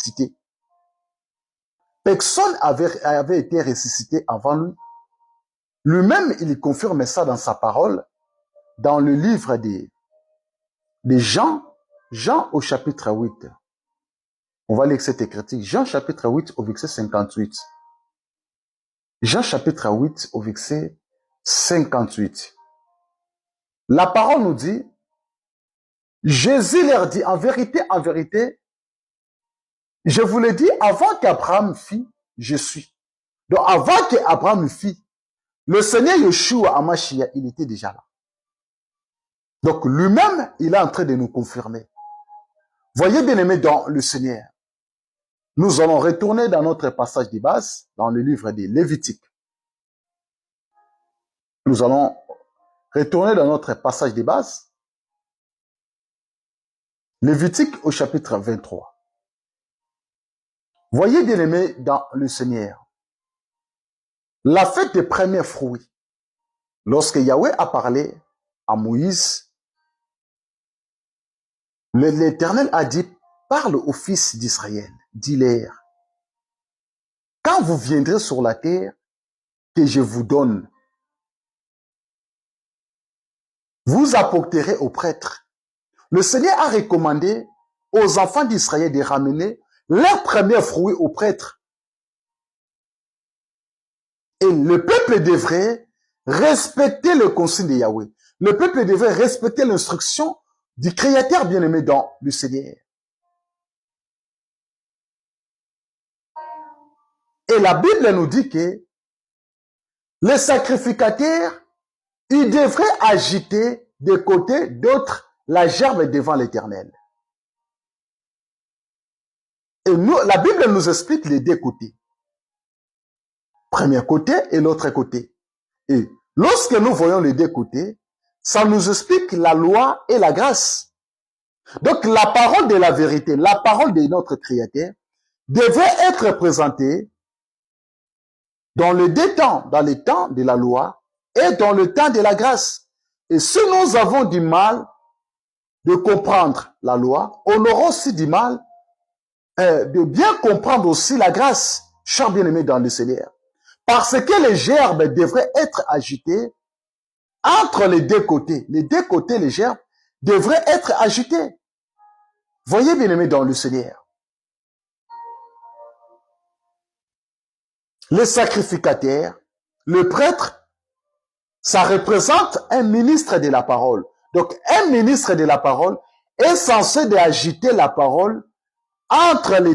ressuscité. Personne avait été ressuscité avant lui. Lui-même, il confirme ça dans sa parole, dans le livre de Jean, Jean au chapitre 8. On va lire cette écriture. Jean chapitre 8 au verset 58. Jean chapitre 8 au verset 58. La parole nous dit, Jésus leur dit, en vérité, je vous le dis, avant qu'Abraham fît, je suis. Donc avant qu'Abraham fît, le Seigneur Yeshua Hamashiach, il était déjà là. Donc lui-même, il est en train de nous confirmer. Voyez bien aimé dans le Seigneur. Nous allons retourner dans notre passage de base, dans le livre des Lévitiques. Nous allons retourner dans notre passage de base. Lévitique au chapitre 23. Voyez bien aimé dans le Seigneur. La fête des premiers fruits. Lorsque Yahweh a parlé à Moïse, l'Éternel a dit, parle aux fils d'Israël, dis-leur, quand vous viendrez sur la terre que je vous donne, vous apporterez aux prêtres. Le Seigneur a recommandé aux enfants d'Israël de ramener leurs premiers fruits aux prêtres. Et le peuple devrait respecter le consigne de Yahweh. Le peuple devrait respecter l'instruction du Créateur bien-aimé dans le Seigneur. Et la Bible nous dit que les sacrificateurs, ils devraient agiter de côté d'autres la gerbe devant l'Éternel. Et nous, la Bible nous explique les deux côtés. Premier côté et l'autre côté. Et lorsque nous voyons les deux côtés, ça nous explique la loi et la grâce. Donc la parole de la vérité, la parole de notre Créateur, devait être présentée dans les deux temps, dans le temps de la loi et dans le temps de la grâce. Et si nous avons du mal de comprendre la loi, on aura aussi du mal de bien comprendre aussi la grâce, chers bien-aimés dans le Seigneur. Parce que les gerbes devraient être agitées entre les deux côtés. Les deux côtés, les gerbes devraient être agitées. Voyez bien-aimés dans le Seigneur. Les sacrificateurs, le prêtre, ça représente un ministre de la parole. Donc, un ministre de la parole est censé d'agiter la parole entre les